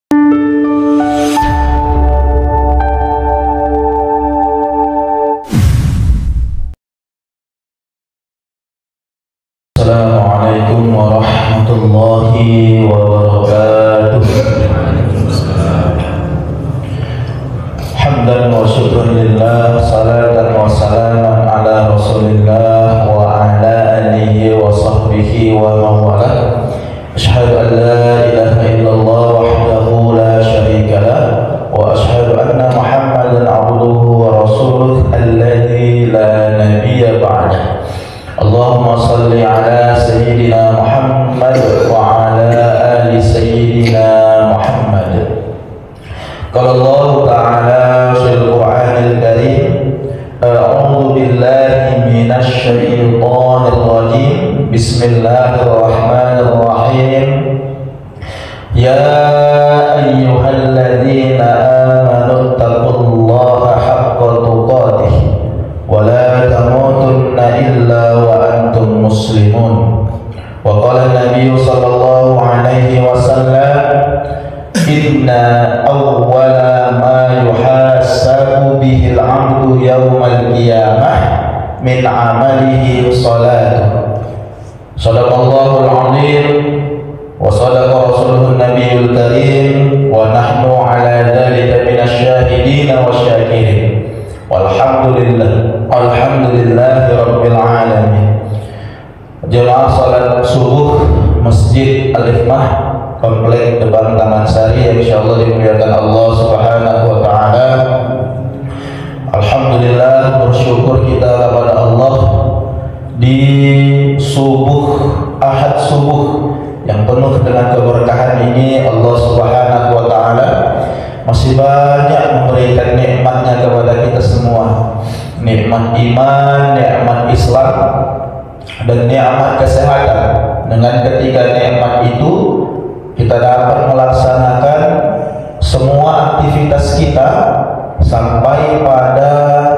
Assalamualaikum warahmatullahi wabarakatuh. Hamdan wa syukran lillah, salatan wa salaman ala rasulillah wa ala alihi wa sahbihi wa mawalah. Asyhadu an la ilaha illallah wahdahu la syarika lah, wa asyhadu anna Muhammadan abduhu wa rasuluh alladzi la nabiyya ba'dah. Allahumma salli ala sayyidina Muhammad wa ala ali sayyidina Muhammad. Qala Allah Ta'ala fil Qur'anil Karim, a'udzu billahi minasy syaithanir rajim. Bismillahirrahmanirrahim. Ya ayyuhalladzina amanu taqullaha haqqa tuqatih wa la tamutunna illa wa antum muslimun. Wa qala an-nabiy sallallahu alaihi wasallam, inna awwala ma yuhasabu bihi al-'abdu yawmal qiyamah min 'amalihi salatuh. Shadaqallahul 'azim wa sadaqa rasuluhun nabiyul karim wa nahnu 'ala dzalika minasy syahidin wasyakirin. Alhamdulillahi rabbil alamin. Jemaah salat subuh Masjid Al-Hikmah komplek depan Taman Sari yang insyaallah dimuliakan Allah Subhanahu wa taala. Alhamdulillah, bersyukur kita kepada Allah di Ahad subuh yang penuh dengan keberkahan ini. Allah Subhanahu wa taala masih banyak memberikan nikmatnya kepada kita semua. Nikmat iman, nikmat Islam, dan nikmat kesehatan. Dengan ketiga nikmat itu kita dapat melaksanakan semua aktivitas kita sampai pada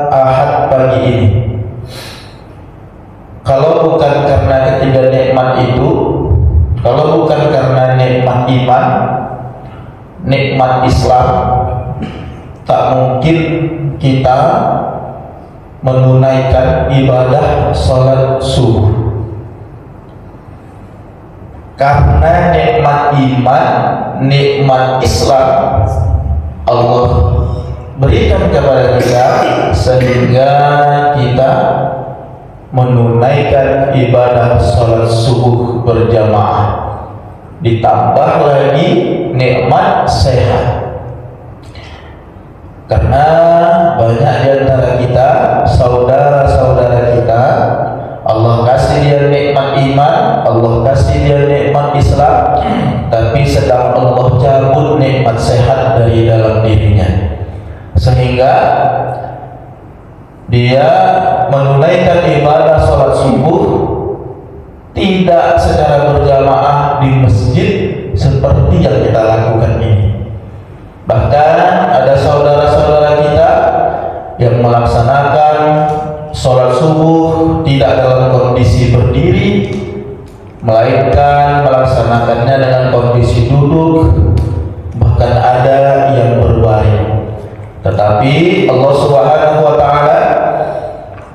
Ahad pagi ini. Kalau bukan karena ketiga nikmat itu, kalau bukan karena nikmat iman, nikmat Islam, tak mungkin kita menunaikan ibadah salat subuh. Karena nikmat iman, nikmat Islam Allah berikan kepada kita sehingga kita menunaikan ibadah salat subuh berjamaah. Ditambah lagi nikmat sehat. Karena banyak di antara kita, saudara-saudara kita, Allah kasih dia nikmat iman, Allah kasih dia nikmat Islam, tapi sedang Allah cabut nikmat sehat dari dalam dirinya, sehingga dia menunaikan ibadah salat subuh tidak secara berjamaah di masjid seperti yang kita lakukan ini. Bahkan ada saudara-saudara kita yang melaksanakan sholat subuh tidak dalam kondisi berdiri, melainkan melaksanakannya dengan kondisi duduk, bahkan ada yang berbaring. Tetapi Allah Subhanahu wa taala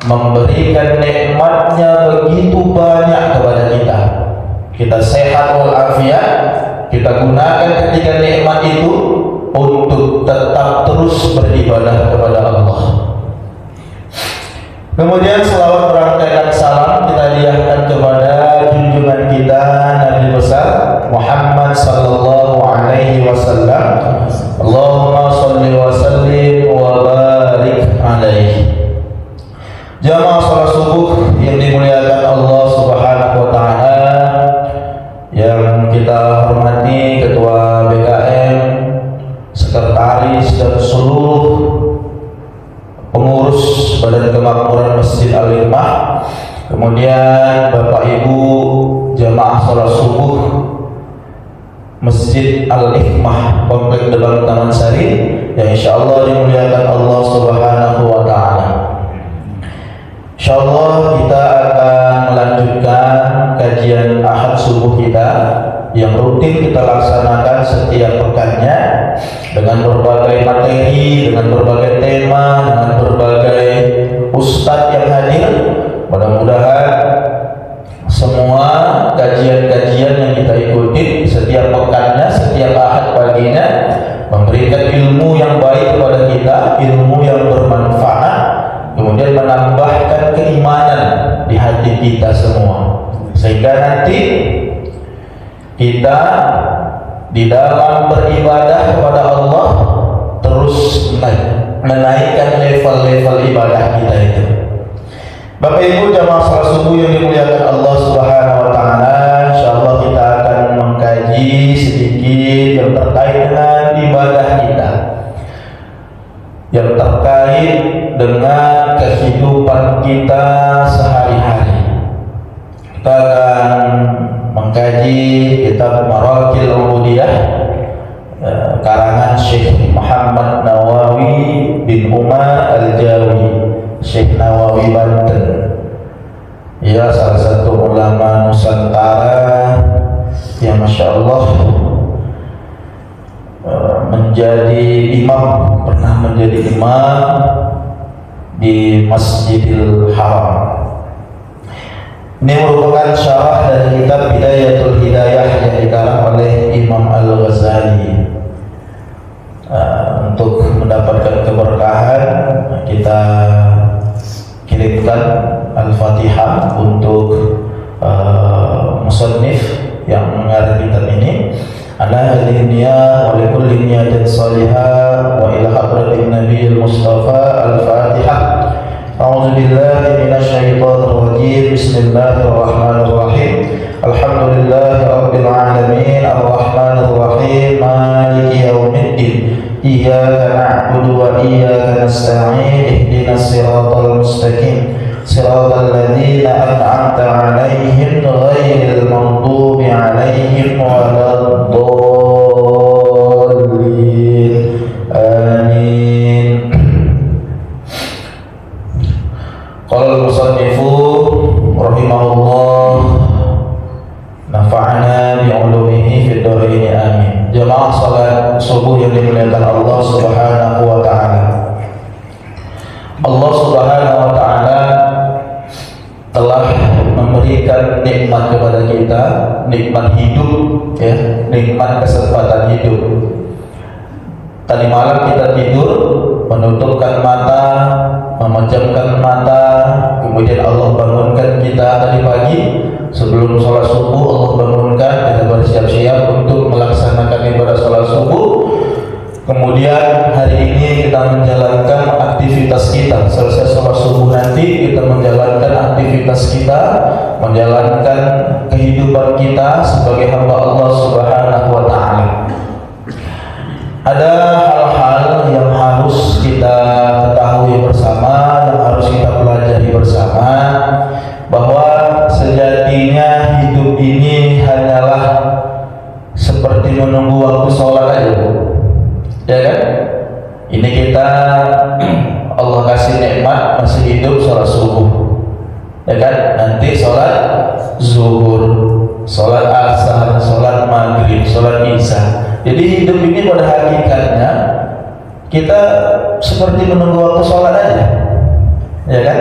memberikan nikmatnya begitu banyak kepada kita. Kita sehat walafiat, kita gunakan ketiga nikmat itu untuk tetap terus beribadah kepada Allah. Kemudian selawat berangkaian salam kita lihatkan kepada junjungan kita Nabi besar Muhammad sallallahu alaihi wasallam. Allahumma shalli wa sallim wa barik alaihi. Jamaah salat subuh yang dimuliakan Allah Subhanahu wa taala, yang kita hormati Ketua BKM, sekretaris dan seluruh pengurus Badan Kemakmuran Masjid Al-Hikmah, kemudian Bapak Ibu jamaah salat subuh Masjid Al-Hikmah komplek depan Taman Sari yang insyaallah dimuliakan Allah Subhanahu wa taala. Insyaallah kita akan melanjutkan kajian Ahad subuh kita yang rutin kita laksanakan setiap pekannya dengan berbagai materi, dengan berbagai tema, dengan berbagai ustadz yang hadir. Mudah-mudahan semua kajian-kajian yang kita ikuti setiap pekannya, setiap ahad paginya memberikan ilmu yang baik kepada kita, ilmu yang bermanfaat, kemudian menambahkan keimanan di hati kita semua, sehingga nanti kita di dalam beribadah kepada Allah terus menaikkan level-level ibadah kita itu. Bapak Ibu jamaah salat subuh yang dimuliakan Allah Subhanahu wa taala, insyaallah kita akan mengkaji sedikit yang terkait dengan ibadah kita, yang terkait dengan kehidupan kita sehari-hari. Kita akan mengkaji kitab Marakil Ubudiyah karangan Syekh Muhammad Nawawi bin Umar Al-Jawi, Syekh Nawawi Banten. Ya, salah satu ulama Nusantara yang Masya Allah menjadi imam, pernah menjadi imam di Masjidil Haram. Ini merupakan syarah dari kitab Bidayatul Hidayah yang dikarang oleh Imam Al-Ghazali. Untuk mendapatkan keberkahan, kita kirimkan Al-Fatihah untuk musannif yang mengarang kitab ini. Ala hadhihi niyah wa li kulli niyatin salihah wa ila hadratin nabiyil mustafa. Al-Fatihah. A'udzu billahi minasy syaithanir rajim. Bismillahirrahmanirrahim. Alhamdulillahi rabbil alamin, arrahmanir rahim, maliki yaumiddin. Iyyaka na'budu wa iyyaka nasta'in. Ihdinas siratal mustaqim. Siratal ladzina an'amta 'alaihim ghairil maghdubi 'alaihim waladdallin. Amin. Qala al-musannifu rahimahullah nafa'ana bi'ulumihi fid dharain, amin. Jamaah salat subuh yang dimuliakan Allah Subhanahu wa taala. Allah Subhanahu wa taala telah memberikan nikmat kepada kita, nikmat hidup, ya, nikmat kesempatan hidup. Tadi malam kita tidur, menutupkan mata, memejamkan mata, kemudian Allah bangunkan kita tadi pagi. Sebelum sholat subuh Allah bangunkan, kita bersiap-siap untuk melaksanakan ibadah sholat subuh. Kemudian hari ini kita menjalankan aktivitas kita. Selesai sholat subuh nanti kita menjalankan aktivitas kita, menjalankan kehidupan kita sebagai hamba Allah Subhanahu wa ta'ala. Ada hal-hal yang harus kita ketahui bersama, yang harus kita pelajari bersama, bahwa sejatinya hidup ini hanyalah seperti menunggu waktu sholat aja, ya kan? Ini kita Allah kasih nikmat masih hidup sholat subuh, ya kan? Nanti sholat zuhur, sholat asar, sholat maghrib, sholat isya. Jadi hidup ini pada hakikatnya kita seperti menunggu waktu sholat aja, ya kan?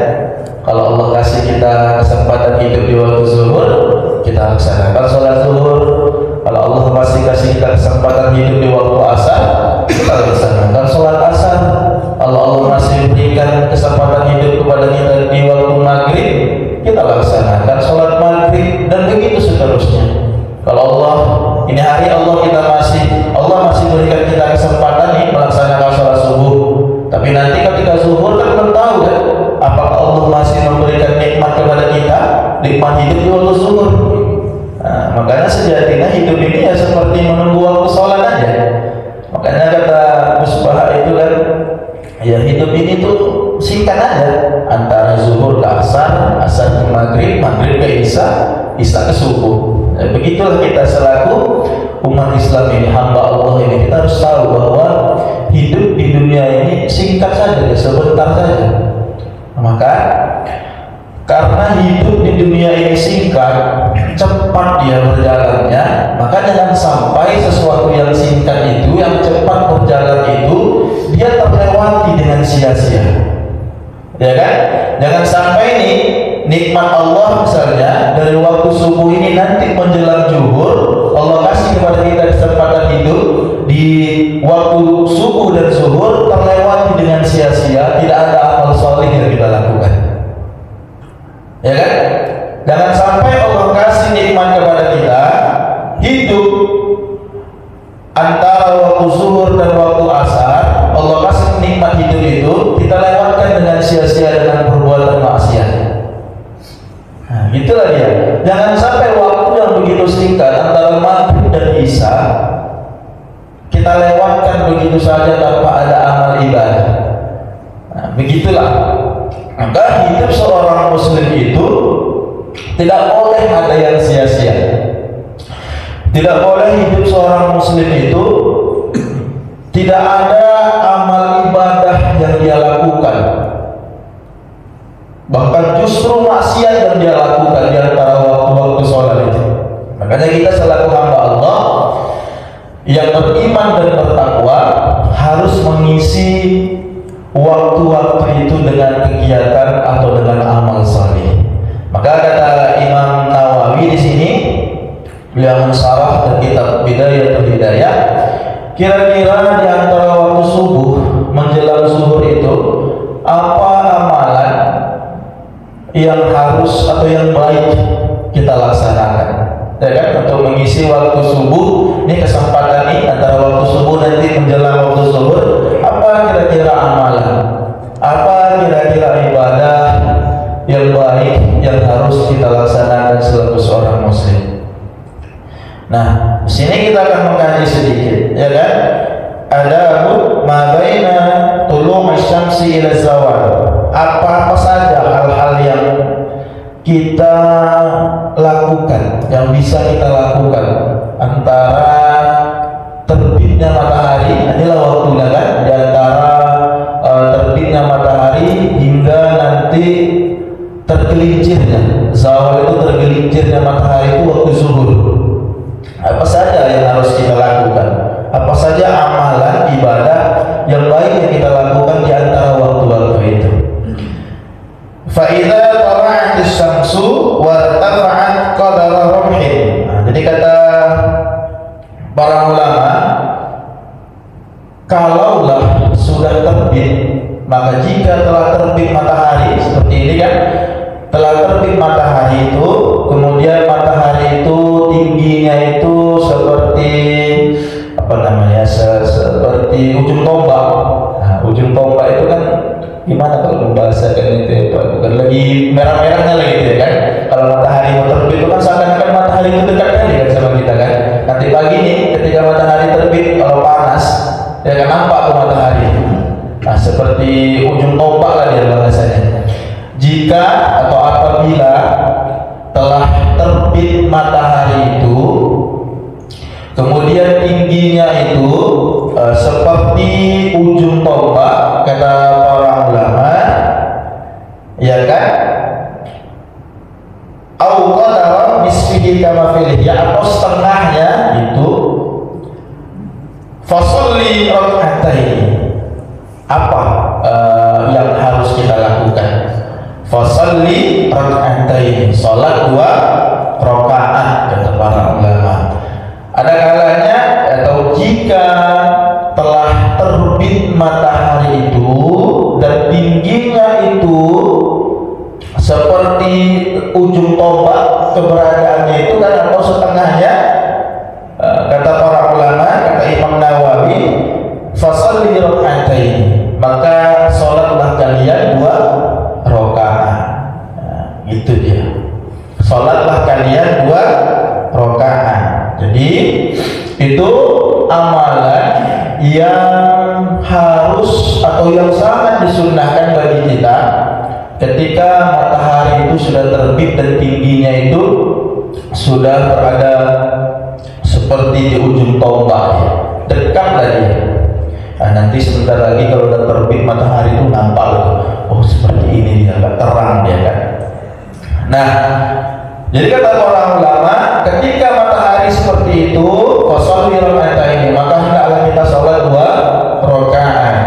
Kalau Allah kasih kita kesempatan hidup di waktu zuhur, kita laksanakan sholat zuhur. Kalau Allah masih kasih kita kesempatan hidup di waktu asar, kita laksanakan sholat asar. Kalau Allah masih berikan kesempatan hidup kepada kita di waktu maghrib, kita laksanakan sholat maghrib, dan begitu seterusnya. Kalau Allah, ini hari Allah masih berikan kita kesempatan nih melaksanakan sholat subuh. Tapi nanti ketika zuhur kan belum tahu kan, apakah Allah masih memberikan nikmat kepada kita, nikmat hidup di waktu zuhur. Nah, makanya sejatinya hidup ini ya seperti menunggu waktu sholat aja. Makanya kata Musbah itu kan, ya hidup ini tuh singkat aja, antara zuhur ke asar, asar ke maghrib, maghrib ke isya, isya ke subuh. Nah, begitulah kita selaku umat Islam ini, hamba Allah ini, kita harus tahu bahwa hidup di dunia ini singkat saja, sebentar saja. Maka karena hidup di dunia ini singkat, cepat dia berjalannya, maka jangan sampai sesuatu yang singkat itu, yang cepat berjalan sia-sia. Ya kan? Jangan sampai nih nikmat Allah misalnya dari waktu subuh ini nanti menjelang zuhur, Allah kasih kepada kita kesempatan hidup di waktu subuh dan zuhur terlewati dengan sia-sia, tidak ada amal soleh yang kita lakukan. Ya kan? Jangan sampai Allah kasih nikmat kepada kita hidup antara waktu zuhur dan waktu asar, Allah kasih nikmat hidup itu kita lewatkan dengan sia-sia dengan perbuatan maksiat. Nah, itulah dia. Jangan sampai waktu yang begitu singkat antara maghrib dan isya kita lewatkan begitu saja tanpa ada amal ibadah. Nah, begitulah. Maka hidup seorang muslim itu tidak boleh ada yang sia-sia. Tidak boleh hidup seorang muslim itu tidak ada amal ibadah yang dia lakukan. Bahkan justru maksiat yang dia lakukan di antara waktu-waktu sholat itu. Makanya kita selaku hamba Allah yang beriman dan bertakwa harus mengisi waktu-waktu itu dengan kegiatan atau dengan amal saleh. Maka kata Imam Nawawi di sini, beliau mensyarah dan kitab Bidayatul Hidayah, kira-kira di antara waktu subuh menjelang zuhur itu apa amalan yang harus atau yang baik kita laksanakan, ya kan? Untuk mengisi waktu subuh ini, kesempatan ini antara waktu subuh nanti menjelang waktu zuhur, apa kira-kira amalan, apa kira-kira ibadah yang baik yang harus kita laksanakan selaku seorang muslim. Nah, di sini kita akan mengkaji sedikit, ya kan? Ada ma baina tulu'i syamsi ila zawal. Apa saja hal-hal yang kita lakukan, yang bisa kita lakukan antara terbitnya matahari, inilah waktunya kan, di antara terbitnya matahari hingga nanti tergelincirnya zawal, itu tergelincirnya matahari itu waktu zuhur. Apa saja yang harus kita lakukan? Apa saja amalan ibadah yang baik yang kita lakukan di antara waktu-waktu itu? Fa idza tala'at asy-syamsu wa irtafa'at qadara rumhin. Nah, jadi kata para ulama, kalaulah sudah terbit, maka jika telah terbit matahari seperti ini kan, telah terbit matahari itu, kemudian matahari itu tingginya itu seperti apa namanya, seperti ujung tombak. Nah, ujung tombak itu kan gimana kalau membahasakan itu, bukan lagi merah-merahnya lagi gitu ya kan. Kalau matahari mau terbit itu kan seakan-akan matahari itu dekat kali kan sama kita kan. Nanti pagi nih ketika matahari terbit, kalau panas ya kan nampak tuh matahari. Nah, seperti ujung tombak lah dia bahasanya. Jika atau apabila telah terbit matahari itu, kemudian tingginya itu seperti ujung tombak, kata para ulama, ya kan, au qadara nisfihi kama fil ya, atau setengahnya itu, fasolli rak'ataini. Apa yang harus kita lakukan? Fasolli rak'ataini, salat 2 rakaat, kata para ulama. Ada kalanya atau jika telah terbit matahari itu dan tingginya itu seperti ujung tombak keberadaannya itu kan, atau setengahnya, kata para ulama, kata Imam Nawawi, fasalli rak'ataini, maka salatlah kalian 2 rakaat. Nah, itu dia. Salatlah kalian 2 rakaat. Jadi itu amalan yang harus atau yang sangat disunnahkan bagi kita ketika matahari itu sudah terbit dan tingginya itu sudah berada seperti di ujung tombak, dekatlah dia. Nah, nanti sebentar lagi kalau sudah terbit matahari itu nampak loh, oh seperti ini dia, agak terang dia kan. Nah, jadi kata para ulama, ketika matahari seperti itu, fasholli rak'ataini, maka hendaklah kita sholat 2 rakaat.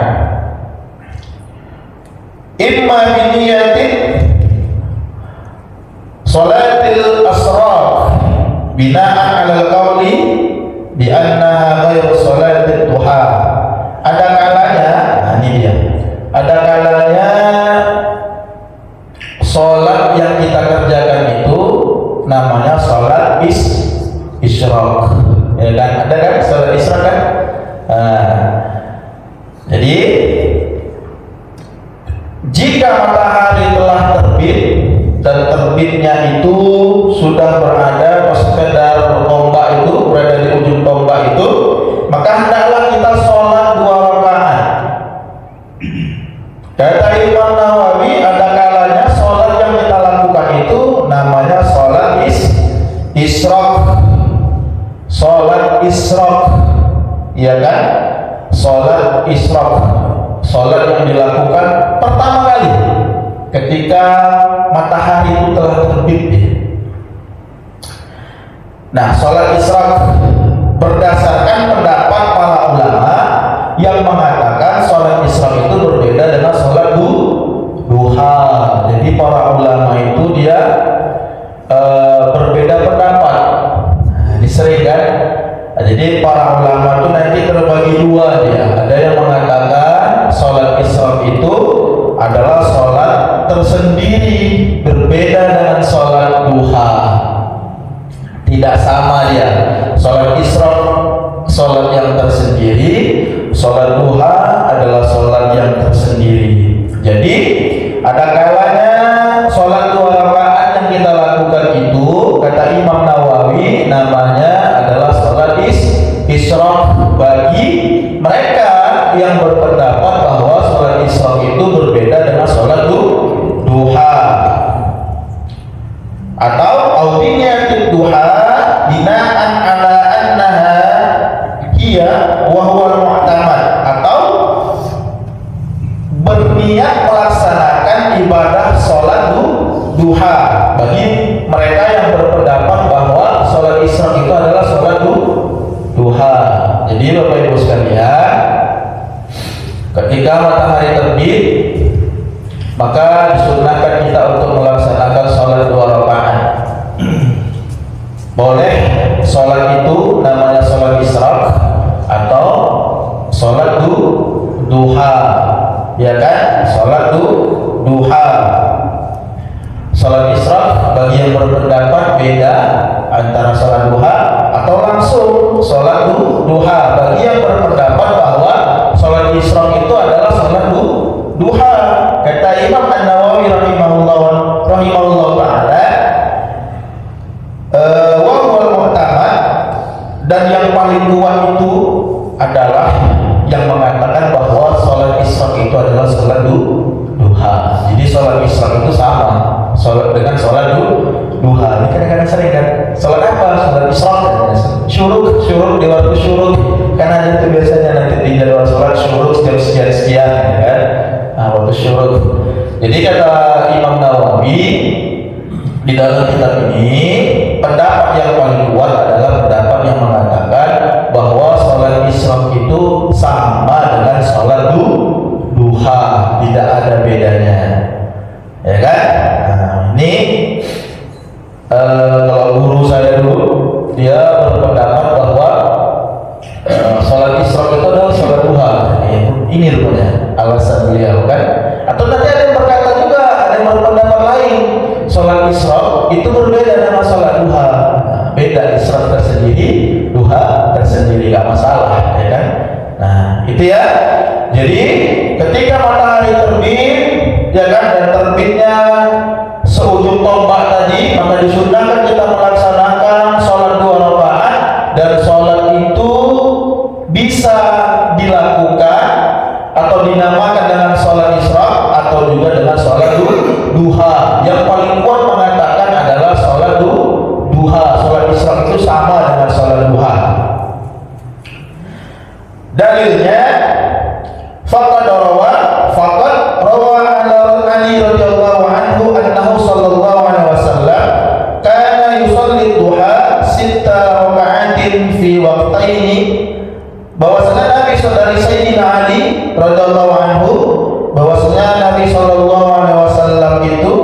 sholat isyraq, sholat yang dilakukan pertama kali ketika matahari itu telah terbit. Nah, sholat isyraq berdasarkan pendapat para ulama yang mengatakan sholat isyraq itu berbeda dengan sholat duha. Jadi para ulama itu dia berbeda pendapat. Nah, disering kan? Nah, jadi para ulama itu nanti terbagi dua dia. Ada yang mengatakan sholat isyraq itu adalah sholat tersendiri, berbeda dengan sholat duha. Tidak sama dia. Sholat isyraq sholat yang tersendiri, sholat duha adalah sholat yang tersendiri. Jadi ada kalanya sholat 2 rakaat yang kita lakukan itu, kata Imam Nawawi, namanya adalah sholat isyraq bagi mereka yang berpendapat bahwa sholat isyraq itu berbeda dengan sholat duha. Atau audinnya duha binaan ala annaha hiya wa huwa al-mu'tamad, atau berniat melaksanakan ibadah sholat duha bagi mereka yang berpendapat bahwa sholat isyraq itu adalah sholat duha. Jadi Bapak Ibu sekalian, ketika matahari terbit maka disunahkan kita untuk melaksanakan sholat 2 rakaat. Boleh sholat itu namanya sholat isyraq atau sholat duha, ya kan? Sholat duha. Sholat isyraq bagi yang berpendapat beda antara sholat duha atau langsung sholat duha bagi yang berpendapat bahwa sholat isyraq itu adalah sholat duha. Kata Imam An-Nawawi rahimahullah ta'ala, wa huwal mu'tamad, dan yang paling kuat itu adalah yang mengatakan bahwa sholat isyraq itu adalah sholat duha. Jadi sholat isyraq itu sama sholat dengan sholat duha. Ini kadang-kadang sering kan, sholat apa? Sholat isyraq, syuruk di waktu syuruk, karena ada itu biasanya nanti di jadwal sholat syuruk jam sekian ya kan. Nah, waktu syuruk. Jadi kata Imam Nawawi di dalam kitab ini, pendapat yang paling kuat adalah pendapat yang mengatakan bahwa sholat isyraq itu sama dengan sholat duha, tidak ada bedanya, ya kan? Nah, ini kalau guru saya dulu dia berpendapat bahwa sholat isyraq itu adalah sholat duha. Ini rupanya alasan beliau kan. Atau nanti ada yang berkata juga, ada yang berpendapat lain, sholat isyraq itu berbeda dengan sholat duha. Nah, beda, isyraq tersendiri, duha tersendiri, gak masalah, ya kan? Nah, itu ya. Jadi ketika matahari terbit, ya kan, dan terbitnya seujung tombak tadi, maka disunahkan kita melaksanakan sholat 2 rakaat, dan sholat itu bisa dilakukan atau dinamakan dengan sholat isyraq atau juga dengan sholat duha. Yang paling kuat mengatakan adalah sholat duha. Sholat isyraq itu sama dengan sholat duha. Dalilnya faqad rawa Ali radhiyallahu anhu annahu sallallahu alaihi wasallam kana yusalli duha 6 raka'atin fi waqtaini, bahwasanya Nabi saudari Sayyidina Ali radhiyallahu anhu, bahwasanya Nabi sallallahu alaihi wasallam itu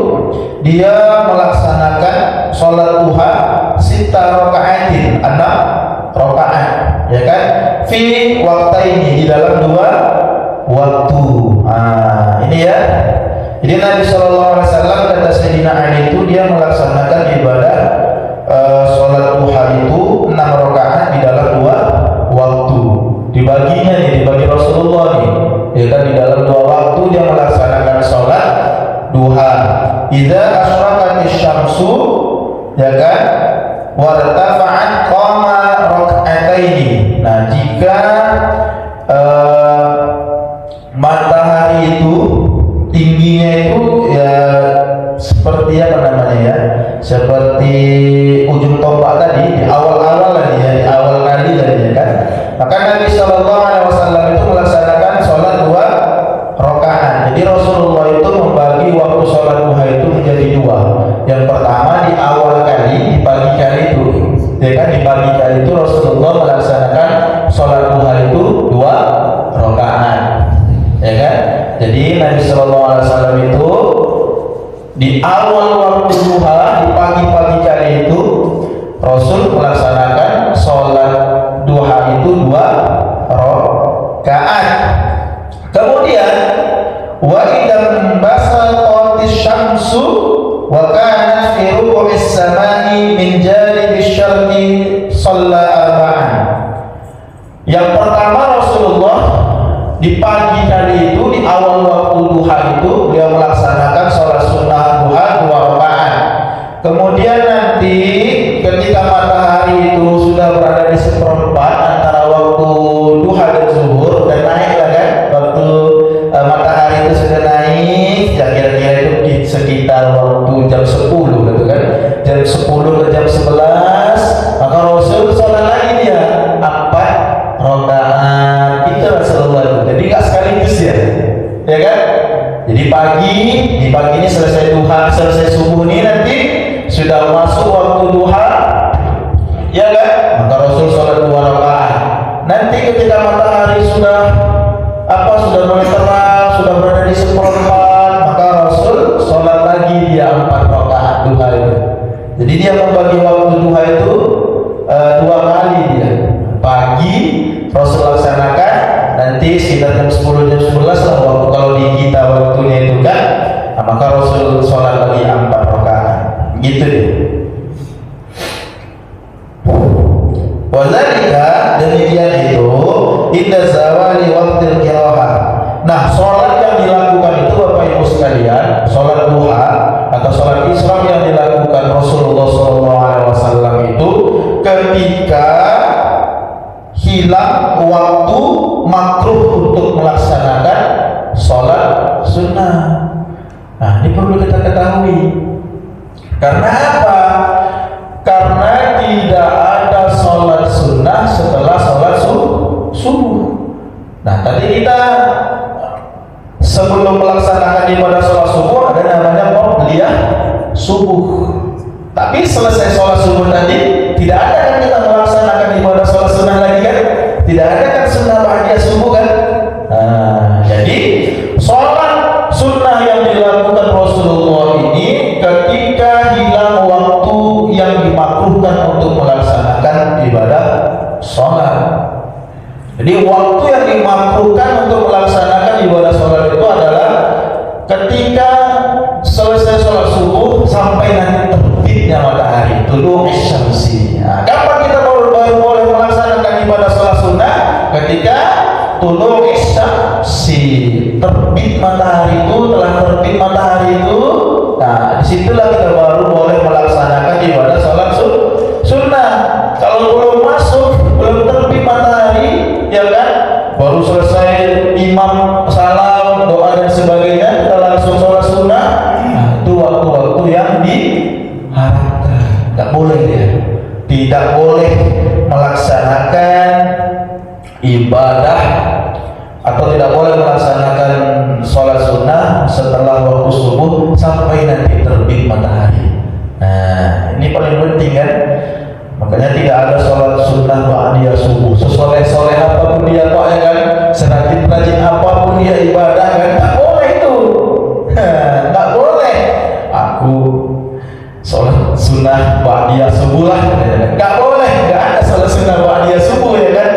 dia melaksanakan sholat duha 6 raka'atin, 6 rakaat, ya kan? Fi waqtaini, di dalam 2 waktu. Nah, ini ya. Jadi Nabi sallallahu alaihi wasallam kata Sayyidina Ali itu dia melaksanakan ibadah sholat duha itu 6 rakaat di dalam 2 waktu. Dibaginya nih, dibagi Rasulullah nih, ya kan, di dalam 2 waktu dia melaksanakan sholat duha. Idza asyraqatis syamsu, ya kan, wa irtafa'at qama rak'ataini. Nah, jika matahari itu tingginya itu ya seperti apa namanya ya, seperti ujung tombak tadi di awal-awal tadi ya, di awal kali tadi ya kan. Maka Nabi Shallallahu Alaihi Wasallam itu rakaat. Kemudian wa idam basatatis syamsu wa kanat fi rubu'is samai min janibis syarqi shalla arba'an. Yang pertama, Rasulullah di pagi tadi itu, di awal waktu duha itu, beliau melaksanakan sholat sunnah duha 2 rakaat. Kemudian nanti ketika matahari itu sudah berada di seperempat antara waktu duha dan zuhur, dan naik lah kan, waktu matahari itu sudah naik, ya kira-kira itu di sekitar waktu jam 10 gitu kan, jam 10 ke jam 11, maka Rasul sholat lagi dia 4 rakaat. Itu Rasulullah itu. Jadi nggak sekaligus ya kan? Jadi di pagi ini selesai duha, selesai subuh ini nanti sudah masuk waktu duha, ya kan? Maka Rasul sholat 2 rakaat. Nanti ketika matahari sudah mulai terang, sudah berada di seperempat, maka Rasul sholat lagi dia 4 rakaat duha itu. Jadi dia membagi waktu duha itu 2 kali dia. Pagi Rasul laksanakan, nanti sekitar jam 10 jam 11 lah waktu, kalau di kita waktunya itu kan, maka Rasul sholat lagi 4 rakaat. Gitu deh. Wadzalika, demikian itu inda zawali waqtil qiraah. Nah, sholat yang dilakukan itu Bapak Ibu sekalian, sholat duha atau sholat isra yang dilakukan Rasulullah SAW itu ketika hilang waktu makruh untuk melaksanakan sholat sunnah. Nah, ini perlu kita ketahui. Karena apa? Karena tidak ada sholat sunnah setelah sholat subuh. Nah, tadi kita sebelum melaksanakan ibadah sholat subuh ada namanya qobliyah subuh. Tapi selesai sholat subuh tadi tidak ada kan kita melaksanakan ibadah sholat sunnah lagi kan? Tidak ada kan sunnah ba'diyah subuh kan? Nah, jadi sholat sunnah yang dilakukan Rasulullah ini ketika hilang waktu yang dimakruhkan untuk melaksanakan ibadah sholat. Jadi waktu yang dimakruhkan untuk melaksanakan ibadah sholat itu adalah ketika selesai sholat subuh sampai nanti terbitnya matahari, tulu'us syamsi. Nah, kapan kita baru boleh melaksanakan ibadah sholat sunnah? Ketika tulu'us syamsi, terbit matahari itu, telah terbit matahari itu. Nah, disitulah kita baru boleh melaksanakan ibadah sholat sunnah. Kalau belum masuk, belum terbit matahari, ya kan, baru selesai imam salam, doa dan sebagainya, kita langsung sholat sunnah. Nah, itu waktu-waktu yang diharapkan. Tidak boleh dia, tidak boleh melaksanakan ibadah atau tidak boleh melaksanakan sholat sunnah setelah waktu subuh sampai nanti terbit matahari. Nah, ini paling penting kan. Makanya tidak ada sholat sunnah ba'diyah subuh. Sesoleh-soleh apapun dia Pak, ya kan, serajin-rajin apapun dia ibadah kan, tak boleh itu. Tak boleh. Aku sholat sunnah ba'diyah subuh lah, tak boleh. Nggak ada sholat sunnah ba'diyah subuh, ya kan.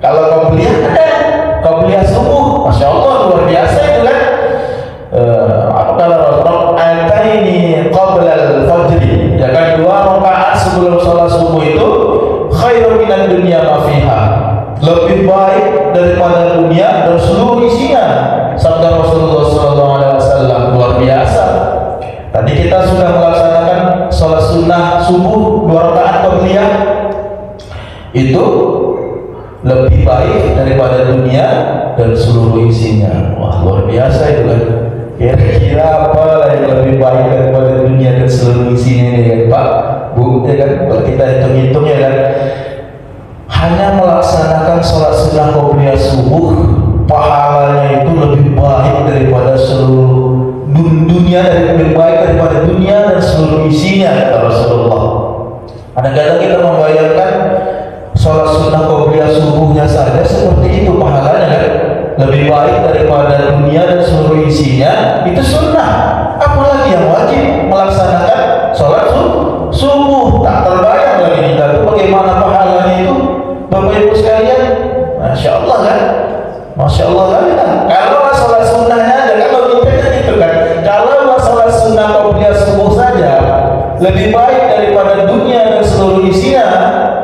Kalau qobliyah ada, qobliyah subuh, masya Allah luar biasa itu kan. Rakaataini qabla al-fajri, ya kan, 2 rakaat sebelum sholat subuh itu khairun minan dunya ma fiha, lebih baik daripada dunia dan seluruh isinya, sabda Rasulullah SAW. Luar biasa. Tadi kita sudah melaksanakan sholat sunnah subuh 2 rakaat qabliyah, itu lebih baik daripada dunia dan seluruh isinya. Wah, luar biasa itu kan. Kira-kira apa yang lebih baik daripada dunia dan seluruh isinya ini kan Pak, Bu, ya kan? Kalau kita hitung-hitung, ya kan, hanya melaksanakan sholat sunnah qobliyah subuh, pahalanya itu lebih baik daripada seluruh dunia, lebih baik daripada dunia dan seluruh isinya, kata Rasulullah. Kadang-kadang kita membayangkan sholat sunnah qobliyah subuhnya saja seperti itu pahalanya kan, lebih baik daripada dunia dan seluruh isinya, itu sunnah. Apalagi yang wajib melaksanakan sholat subuh. Tak terbayang lagi kita itu bagaimana pahalanya itu, Bapak Ibu sekalian. Masya Allah kan. Masya Allah kan? Kalau masalah sunnahnya ada, kan logikanya gitu kan. Kalau masalah sunnah qobliyah subuh saja lebih baik daripada dunia dan seluruh isinya,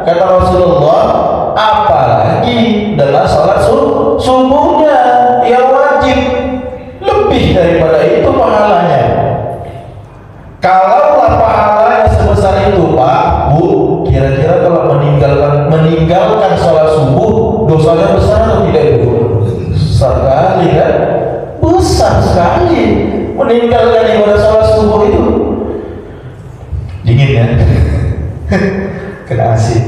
kata Rasulullah, apalagi dengan salat subuhnya yang wajib, lebih daripada itu pahalanya. Kalaulah pahalanya sebesar itu Pak, Bu, kira-kira kalau meninggalkan sholat subuh dosanya besar atau tidak Bu? Besar sekali kan? Besar sekali meninggalkan ibadah sholat subuh itu. Dingin ya? Kena asik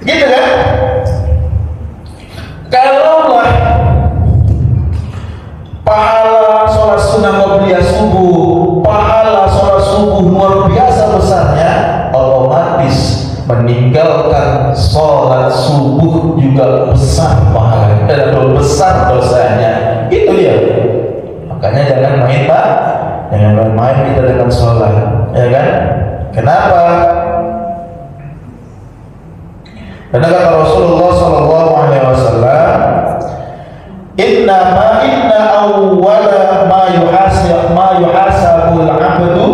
gitu kan? Kalaulah pahala sholat sunnah qobliyah subuh, pahala sholat subuh luar biasa besarnya, otomatis meninggalkan sholat subuh juga besar pahalanya dan besar dosanya. Itu dia. Makanya jangan main Pak, jangan main-main kita dengan sholat, ya kan? Kenapa? Karena kata Rasulullah SAW, inna awwala ma yuhasabul abdu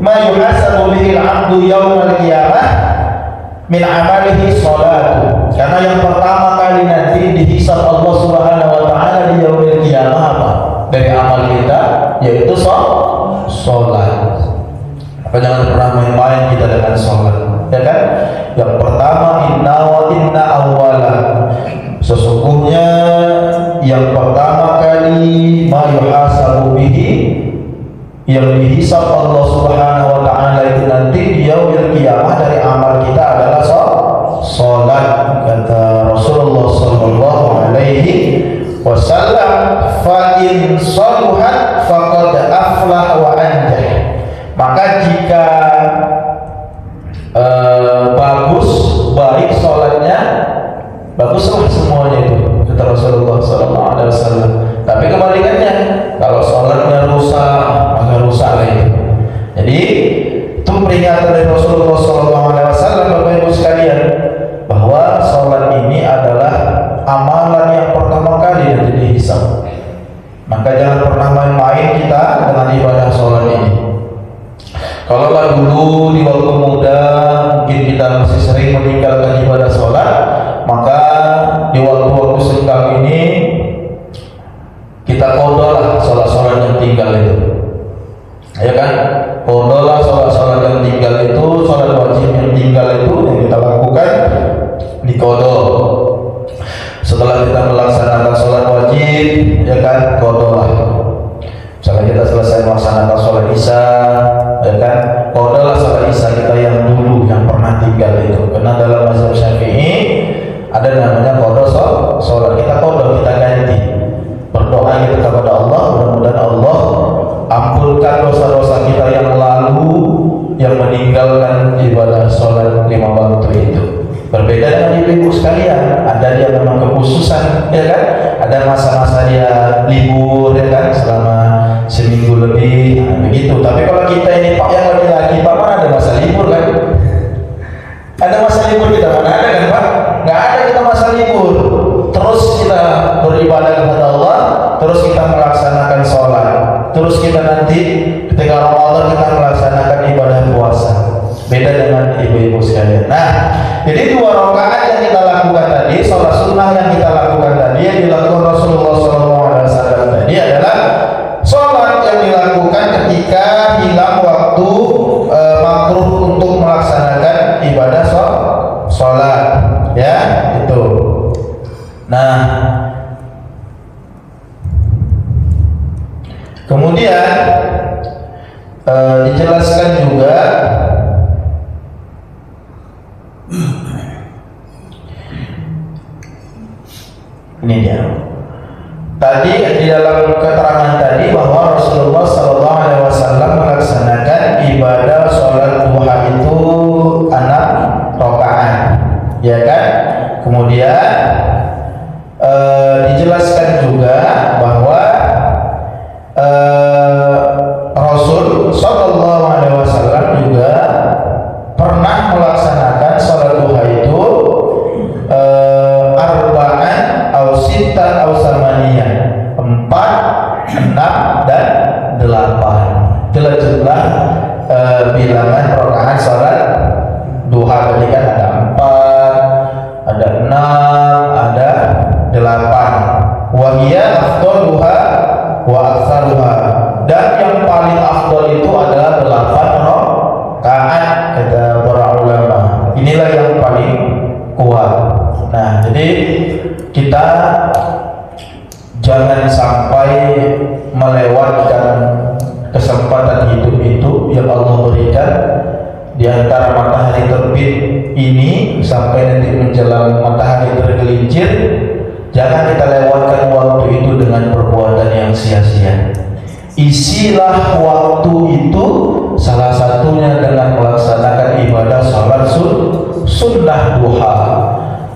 ma yuhasabu bihi al-abdu yawmal qiyamah min amalihi salatu. Karena yang pertama kali nanti dihisab Allah Subhanahu wa taala di yaumil qiyamah apa? Dari amal kita, yaitu salat. Maka jangan pernah main-main kita dengan salat, ya kan? Yang pertama, inna awwala, sesungguhnya yang pertama kali ma yuhasabu bihi, yang dihisab Allah Subhanahu wa taala itu nanti di yaumil qiyamah dari amal kita adalah salat. Kata Rasulullah sallallahu alaihi wasallam, fa in saluhat faqad aflah wa anjah. Maka jika bagus, baik sholatnya, baguslah semuanya itu, kata Rasulullah SAW. Tapi kebalikannya, kalau sholatnya rusak, maka rusaklah itu. Jadi itu peringatan dari Rasulullah SAW, Bapak Ibu sekalian, bahwa sholat ini adalah amalan yang pertama kali nanti dihisab. Maka jangan pernah main-main kita dengan ibadah sholat ini. Kalau dulu di waktu muda mungkin kita masih sering meninggalkan ibadah sholat, maka di waktu-waktu senggang ini kita kodolah sholat-sholat yang tinggal itu, ya kan? Kodolah sholat-sholat yang tinggal itu, sholat wajib yang tinggal itu yang kita lakukan di kodo. Setelah kita melaksanakan sholat wajib, ya kan, kodolah. Misalnya kita selesai melaksanakan sholat isya, ya kan, kodolah sholat isya kita yang dulu yang pernah tinggal itu. Karena dalam mazhab Syafi'i ada namanya kodo sholat. Kita kodo, kita ganti, berdoa kita kepada Allah, mudah-mudahan Allah ampunkan dosa-dosa kita yang lalu yang meninggalkan ibadah sholat 5 waktu itu. Berbeda dengan ibu sekalian, ada dia memang kekhususan, ya kan? Ada masa-masa dia libur, ya kan? Selama seminggu lebih, nah, begitu. Tapi kalau kita ini Pak yang laki-laki, Pak, mana ada masa libur kan? Ada masa libur kita mana ada kan Pak? Nggak ada kita masa libur. Terus kita beribadah kepada Allah, terus kita melaksanakan sholat, terus kita nanti ketika Ramadan kita melaksanakan ibadah puasa. Beda dengan ibu-ibu sekalian. Nah, jadi 2 rakaat yang kita lakukan tadi, sholat sunnah yang kita lakukan tadi, yang dilakukan Rasulullah SAW tadi adalah sholat yang dilakukan ketika hilang waktu makruh untuk melaksanakan ibadah sholat, ya itu. Nah, kemudian dijelaskan juga ini dia. Tadi di dalam keterangan tadi bahwa Rasulullah SAW melaksanakan ibadah sholat duha itu 6 rakaat, ya kan? Kemudian dijelaskan juga bahwa Rasul SAW juga pernah melaksanakan sholat duha itu arba'an au sittah aw samaniyah, 4, 6 dan 8. Itulah jumlah bilangan rakaat salat duha. Tadi kan ada 4, ada 6, ada 8. Wa hiya afdaluha wa aktsaruha. Dan yang paling afdal itu adalah 8 rakaat kata para ulama. Inilah yang paling kuat. Nah, jadi kita jangan sampai melewatkan kesempatan hidup itu yang Allah berikan di antara matahari terbit ini sampai nanti menjelang matahari tergelincir. Jangan kita lewatkan waktu itu dengan perbuatan yang sia-sia. Isilah waktu itu salah satunya dengan melaksanakan ibadah salat sunnah duha.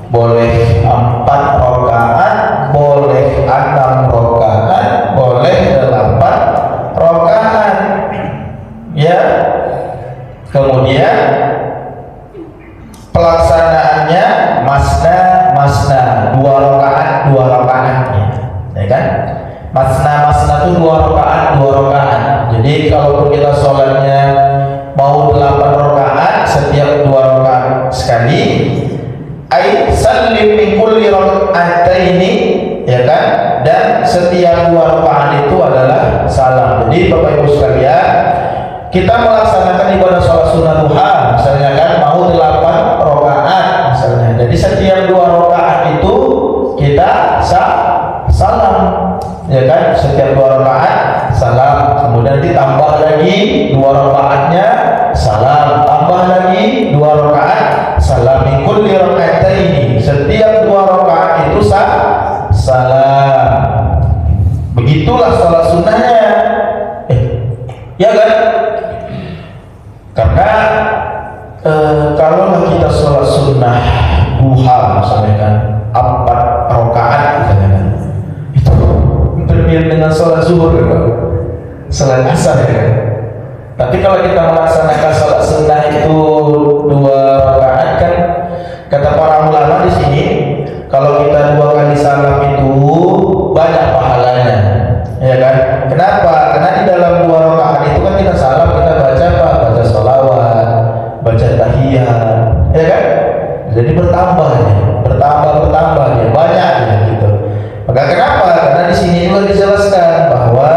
Boleh 4 rakaat, boleh 6 rakaat, boleh 8 rakaat. Ya. Kemudian pelaksanaannya masna 2 rakaat, ya kan? Masna itu 2 rakaat. Jadi kalau kita sholatnya mau 8 rakaat, setiap 2 rakaat sekali, ai sallim min kulli raka'ataini, ya kan? Dan setiap 2 rakaat itu adalah salam. Jadi Bapak Ibu sekalian, kita melaksanakan ibadah sholat sunnah duha, misalnya kan mau 8 rakaat misalnya. Jadi setiap 2 rakaat itu kita salam, ya kan? Setiap 2 rakaat salam, kemudian ditambah lagi 2 rakaatnya salam, tambah lagi 2 rakaat salam. Min kulli raka'ataini, setiap 2 rakaat itu salam. Begitulah salat sunnahnya. Ya kan? Karena kalau kita sholat sunnah duha misalnya kan 4 rakaat misalnya kan, itu hampir dengan sholat zuhur kan, sholat asar ya kan. Tapi kalau kita melaksanakan sholat sunnah itu 2 rakaat kan, kata para ulama di sini, kalau kita 2 kali salam itu banyak pahalanya, ya kan? Kenapa? Karena di dalam 2 rakaat itu kan kita salam, kita baca apa? Baca sholawat, baca tahiyat, ya kan? Jadi bertambah banyak ya gitu. Maka kenapa? Karena di sini juga dijelaskan bahwa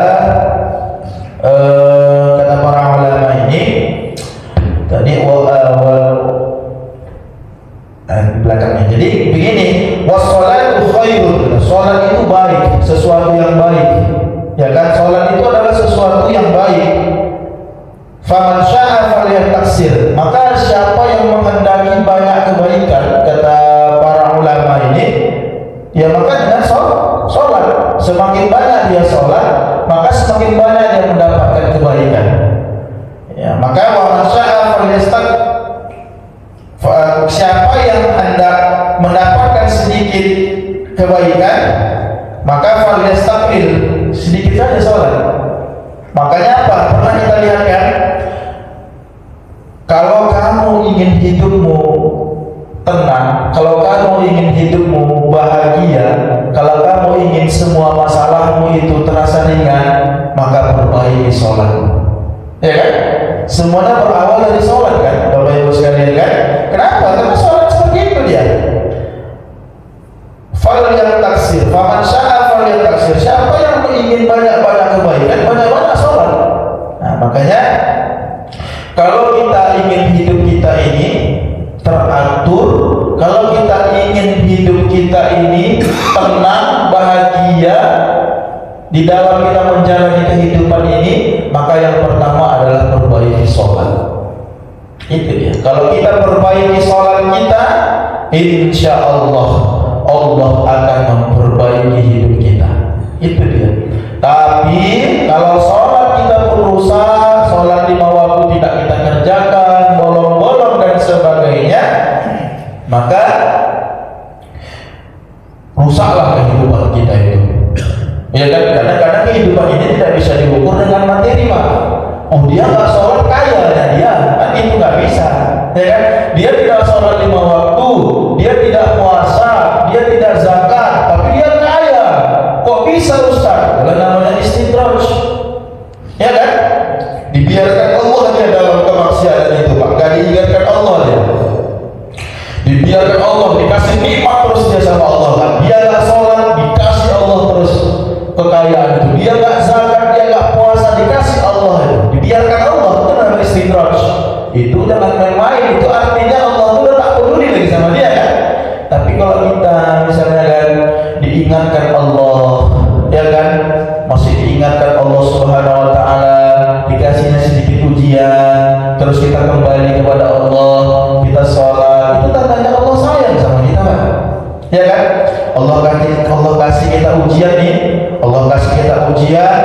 kata para ulama ini tadi di belakangnya. Jadi begini, wassalatu khairun, salat itu baik, sesuatu yang baik. Ya kan, salat itu adalah sesuatu yang baik. Faman syaa falyataksir, maka siapa yang menghendaki banyak kebaikan, kata para ulama ini, ya maka dengan salat. Semakin banyak dia salat, maka semakin banyak dia mendapatkan kebaikan. Ya, maka waman syaa falyastak, siapa yang hendak mendapatkan sedikit kebaikan, maka falyastaqil, sedikit saja sholat. Makanya apa? Pernah kita lihat kan, kalau kamu ingin hidupmu tenang, kalau kamu ingin hidupmu bahagia, kalau kamu ingin semua masalahmu itu terasa ringan, maka perbaiki sholat. Ya kan? Semuanya berawal dari sholat kan, Bapak Ibu sekalian kan? Kenapa? Karena sholat seperti itu dia. Fal yang taksir, faman syaa fal yang taksir. Siapa yang ingin banyak-banyak kebaikan, banyak-banyak sholat. Nah, makanya kalau kita ingin hidup kita ini teratur, kalau kita ingin hidup kita ini tenang, bahagia di dalam kita menjalani kehidupan ini, maka yang pertama adalah perbaiki sholat. Itu dia. Kalau kita perbaiki sholat kita, insya Allah akan memperbaiki hidup kita. Itu dia. Tapi kalau sholat kita berusaha, sholat 5 waktu tidak kita kerjakan, bolong-bolong dan sebagainya, maka rusaklah kehidupan kita itu. Ya kan? Karena kehidupan ini tidak bisa diukur dengan materi, Pak. Oh, dia nggak sholat kaya ya dia, kan itu nggak bisa. Ya kan? Dia tidak sholat 5 waktu, dia tidak puasa, dia tidak zakat, tapi dia kaya. diingatkan Allah, ya kan? Masih diingatkan Allah Subhanahu wa taala, dikasihnya sedikit ujian, terus kita kembali kepada Allah, kita sholat, itu tandanya Allah sayang sama kita, kan? Ya kan? Allah kasih kita ujian nih, Allah kasih kita ujian,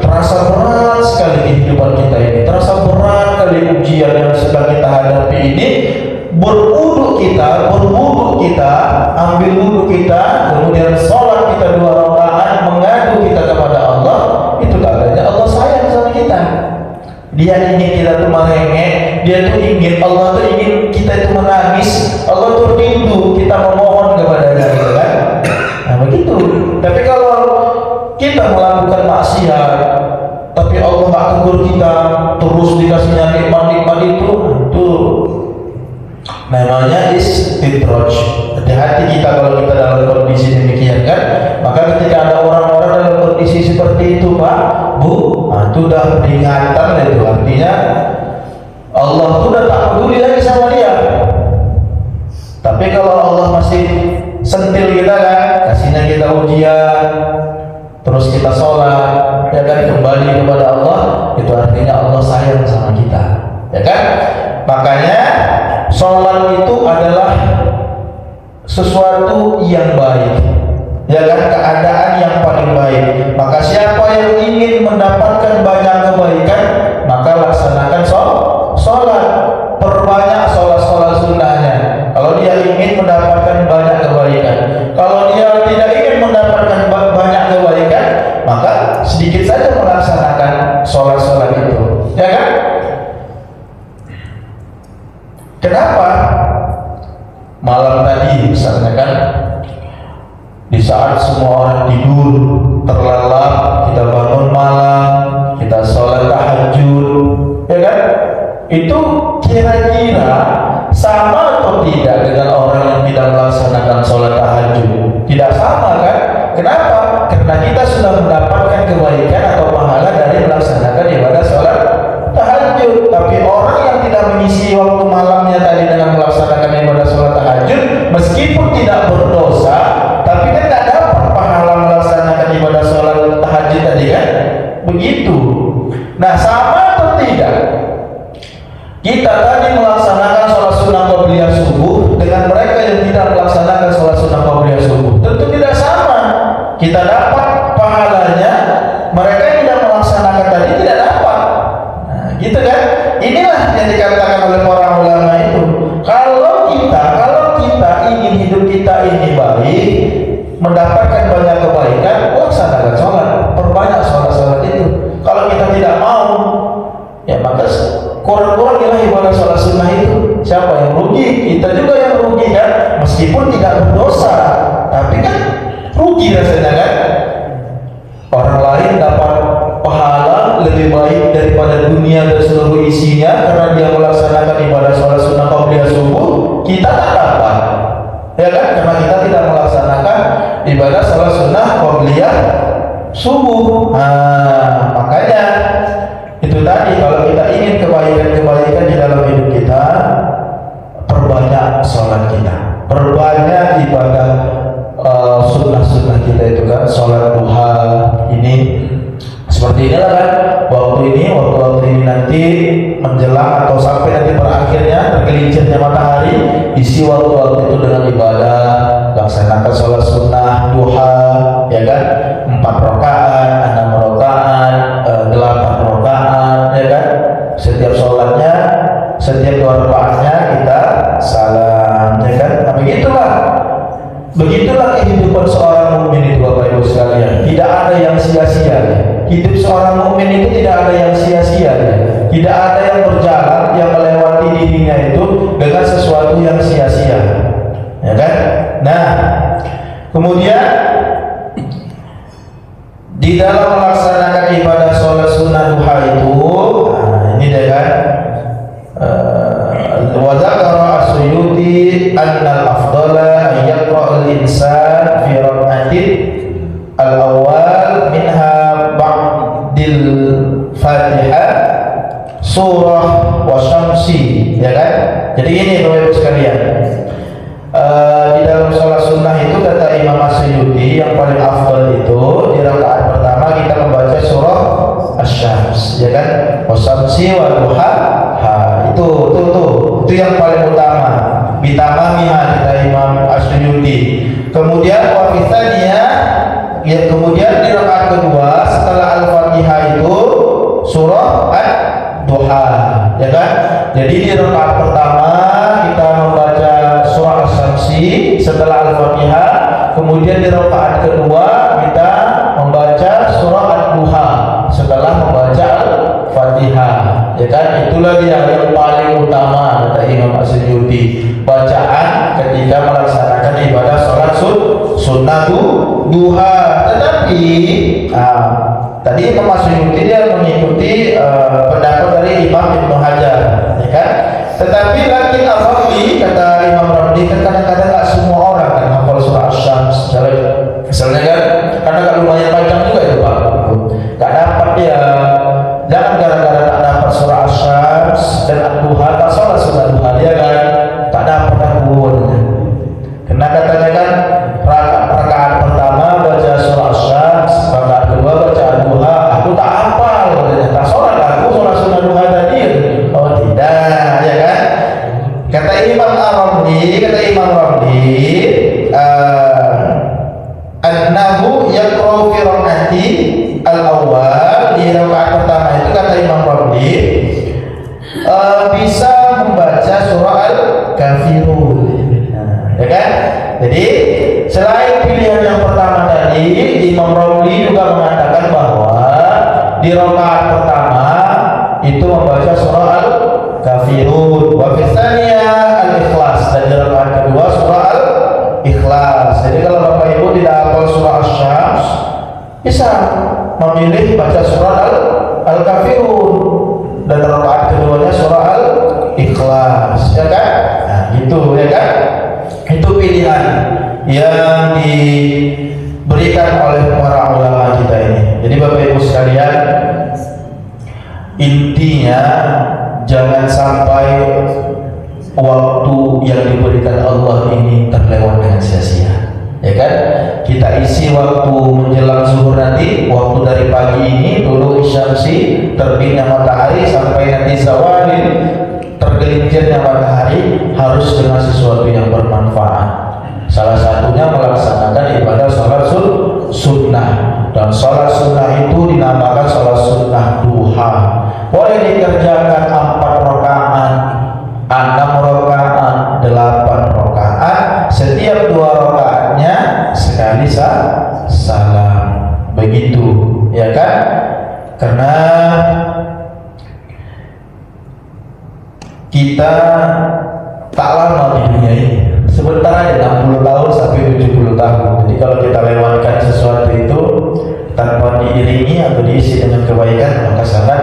terasa berat sekali kehidupan kita ini, terasa berat kali ujian yang sedang kita hadapi ini. Berwudu kita, ambil wudu kita, kemudian sholat kita 2 rakaat, mengadu kita kepada Allah, itu tandanya Allah sayang sama kita. Dia ingin kita tuh merengek, dia tuh ingin, Allah tuh ingin kita itu menangis, Allah tuh rindu kita memohon kepada-Nya, gitu kan? Nah begitu. Tapi kalau kita melakukan maksiat, tapi Allah tak tegur kita, terus dikasihnya nikmat-nikmat itu namanya istidraj. Hati-hati kita kalau kita dalam kondisi demikian, kan? Maka ketika ada orang-orang dalam kondisi seperti itu, Pak, Bu, itu udah peringatan itu. Artinya Allah itu udah tak peduli lagi sama dia. Tapi kalau Allah masih sentil kita, kan, kasihnya kita ujian, terus kita sholat, ya kan, kembali kepada Allah, itu artinya Allah sayang sama kita, ya kan? Makanya sholat itu adalah sesuatu yang baik, ya kan, keadaan yang paling baik. Maka siapa yang ingin mendapatkan banyak kebaikan, maka laksanakan sholat, perbanyak sholat sunnahnya. Kalau dia ingin mendapatkan banyak kebaikan, kalau dia tidak ingin mendapatkan banyak kebaikan, maka sedikit saja melaksanakan sholat itu, ya kan? Kenapa? Malam tadi misalnya, kan, di saat semua orang tidur terlelap, kita bangun malam, kita sholat tahajud, ya kan? Itu kira-kira sama atau tidak dengan orang yang tidak melaksanakan sholat tahajud? Tidak sama, kan? Kenapa? Karena kita sudah mendapatkan kebaikan atau pahala dari melaksanakan ibadah sholat tahajud. Tapi orang yang tidak mengisi waktu malamnya tadi dengan melaksanakan ibadah sholat tahajud, meskipun tidak berdosa, tapi kan tidak dapat pahala melaksanakan ibadah sholat tahajud tadi, kan? Begitu. Nah, sama atau tidak kita tadi melaksanakan sholat sunnah qabliyah subuh dengan mereka yang tidak melaksanakan sholat sunnah qabliyah subuh? Tentu tidak sama. Kita dapat pahalanya, mereka yang tidak melaksanakan tadi tidak dapat. Nah, gitu kan? Inilah yang dikatakan oleh para ulama itu. Kalau kita ingin hidup kita ini baik, mendapatkan banyak kebaikan, laksanakan sholat, perbanyak sholat itu. Kalau kita tidak mau, ya maka kurang-kuranglah ibadah sholat sunnah itu. Siapa yang rugi? Kita juga yang rugi, kan? Meskipun tidak berdosa, tapi kan rugi rasanya, kan? Orang lain dapat pahala lebih baik daripada dunia dan seluruh isinya karena dia melaksanakan ibadah sholat sunnah qabliyah subuh. Kita tak dapat, ya kan? Karena kita tidak melaksanakan ibadah sholat sunnah qabliyah subuh. Nah, makanya itu tadi, kalau kita ingin kebaikan di dalam hidup kita, perbanyak sholat kita, perbanyak ibadah sunnah-sunnah kita itu, kan? Sholat duha ini seperti inilah, kan? Waktu ini nanti menjelang atau sampai nanti berakhirnya tergelincirnya matahari, isi waktu itu dengan ibadah, laksanakan sholat sunnah duha, ya kan? 4 rakaat, 6 rakaat, 8 rakaat, ya kan? Setiap sholatnya, setiap 2 rakaatnya kita salam, ya kan? Nah, begitulah kehidupan seorang mukmin itu, Bapak Ibu sekalian. Tidak ada yang sia-sia. Hidup seorang mukmin itu tidak ada yang sia-sia. Tidak ada yang berjalan, yang melewati dirinya itu dengan sesuatu yang sia-sia, ya kan? Nah, kemudian di dalam melaksanakan ibadah sholat sunnah duha itu, nah ini deh, kan, wa dzakara as-Suyuti anna al-afdala an yaqra al-insan fi rak'atin al-awwal minha ba'dil Fatihah surah wa syamsi, ya kan? Jadi ini Bapak Ibu sekalian, di dalam sholat sunnah sunnah itu kata Imam Asy'uti yang paling afdal itu di rakaat pertama kita membaca surah Asy-Syams, ya kan? Wasyamsi wa duhaha. Itu yang paling utama. Bitamamiha kata Imam Asy'uti. Kemudian wa fitsaniyah, ya kemudian di rakaat kedua setelah Al-Fatihah itu surah Ad-Duha, ya kan? Jadi di rakaat pertama kita membaca surah Asy-Syamsi setelah Al-Fatihah, kemudian di rakaat kedua kita membaca surah Ad-Duha setelah membaca Al-Fatihah, ya kan? Itulah yang paling utama kata Imam Asy'uti, bacaan ketika melaksanakan ibadah salat sunnah duha. Tetapi tadi Imam Asy'uti dia mengikuti pendapat dari Imam Ibnu Hajar, ya kan? Tetapi lakin al-Ramli, kata Imam Ramli, kan kadang-kadang nggak semua orang kan hafal surah Asy-Syams. Misalnya kan, karena kan lumayan panjang juga itu Pak, nggak dapat dia. Jangan gara-gara tak dapat surah Asy-Syams dan Ad-Duha tak sholat sunnah duha dia kan tak dapat takut. Karena katanya kan rakaat pertama baca surah Asy-Syams, rakaat kedua baca Ad-Duha. Aku tak hafal, katanya tak sholat aku sholat sunnah duha tadi. Oh tidak, ya kan? Kata Imam Ramli, annahu yaqra'u fi rakaati al-awwal, di rakaat pertama itu kata Imam Ramli bisa membaca surah Al-Kafirun, ya kan? Jadi selain pilihan yang pertama tadi, Imam Ramli juga mengatakan bahwa di rakaat pertama itu membaca surah Al-Kafirun, wa fi tsaniyah Al-Ikhlas, dan di rakaat kedua surah Al-Ikhlas. Jadi kalau Bapak Ibu tidak hafal surah Asy-Syams, bisa memilih baca surah Al-Kafirun dan rakaat keduanya surah Al-Ikhlas, ya kan? Nah, gitu ya kan? Itu pilihan yang diberikan oleh para ulama kita ini. Jadi Bapak Ibu sekalian, intinya jangan sampai waktu yang diberikan Allah ini terlewat dengan sia-sia, ya kan? Kita isi waktu menjelang zuhur nanti, waktu dari pagi ini dulu syamsi, terbitnya matahari sampai nanti zawalin, tergelincirnya matahari, harus dengan sesuatu yang bermanfaat. Salah satunya melaksanakan ibadah sholat sunnah, dan sholat sunnah itu dinamakan sholat sunnah duha. Boleh dikerjakan 4 rakaat, 6 rakaat, 8 rakaat, setiap 2 rakaatnya sekali salam, begitu, ya kan? Karena kita tak lama di dunia ini, sebentar aja, 60 tahun sampai 70 tahun. Jadi kalau kita lewatkan sesuatu itu tanpa diiringi atau diisi dengan kebaikan, maka sangat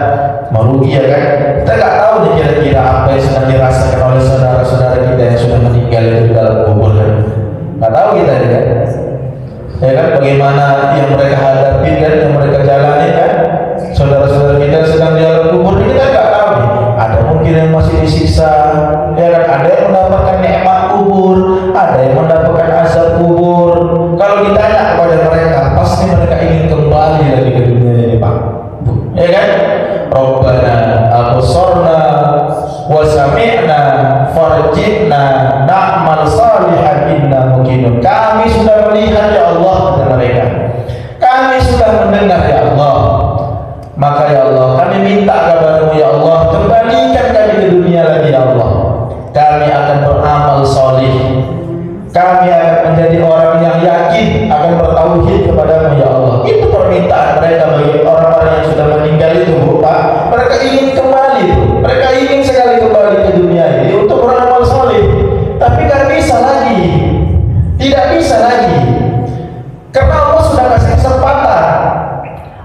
merugi, ya kan? Kita nggak tahu nih kira-kira apa yang sedang dirasakan oleh saudara-saudara kita yang sudah meninggal itu di dalam kubur, kan? Nggak tahu kita, kan? Ya kan? Bagaimana yang mereka hadapi dan yang mereka jalani, kan? Saudara-saudara kita sedang di dalam kubur ini kan nggak tahu nih. Ada mungkin yang masih disiksa, ya kan? Ada yang mendapatkan nikmat kubur, ada yang mendapatkan azab kubur. Kalau ditanya kepada mereka, pasti mereka ingin kembali lagi ke dunia ini, Pak, ya kan? Rabbana absarna wa sami'na farji'na na'mal salihan inna muqinun. Kami sudah melihat ya Allah, kata mereka. Kami sudah mendengar ya Allah. Maka ya Allah, kami minta kepada-Mu ya Allah, kembalikan kami ke dunia lagi ya Allah. Kami akan beramal salih. Kami akan menjadi orang yang yakin akan bertauhid kepada-Mu ya Allah. Itu permintaan mereka bagi orang-orang yang sudah meninggal itu, Pak. Mereka ingin kembali, mereka ingin sekali kembali ke dunia ini untuk beramal salih. Tapi tidak bisa lagi, tidak bisa lagi, karena Allah sudah kasih kesempatan.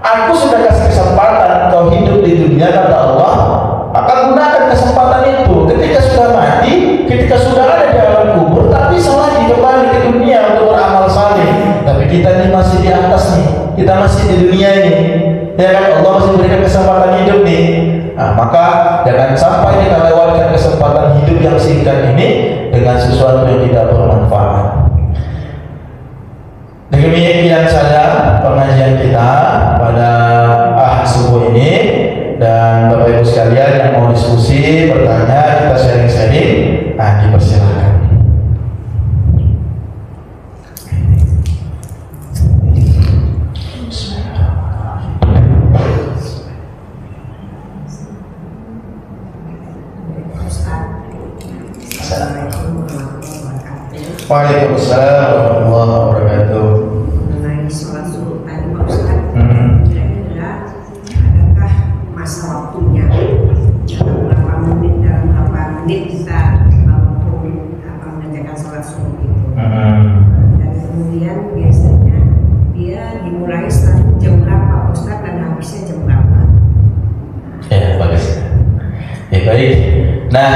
Aku sudah kasih kesempatan kau hidup di dunia, kata Allah, maka gunakan kesempatan itu. Ketika sudah mati, ketika sudah ada di alam kubur, tak bisa lagi kembali ke dunia untuk beramal saleh. Tapi kita ini masih di atas nih, kita masih di dunia ini, ya kan? Allah masih berikan kesempatan hidup nih. Nah, maka jangan sampai kita lewatkan kesempatan hidup yang singkat ini dengan sesuatu yang tidak bermanfaat. Demikian saja pengajian kita pada subuh ini, dan Bapak Ibu sekalian yang mau diskusi, bertanya, kita sharing-sharing, dipersilakan. Waalaikumsalam warahmatullahi wabarakatuh. Mengenai sholat subuh tadi Pak Ustaz, kira-kira adakah masa waktunya berapa menit, dalam berapa menit kita mampu mengerjakan sholat subuh itu? Dan kemudian biasanya dia dimulai jam berapa Pak Ustaz dan habisnya jam berapa? Ya, bagus. Ya, baik. Nah,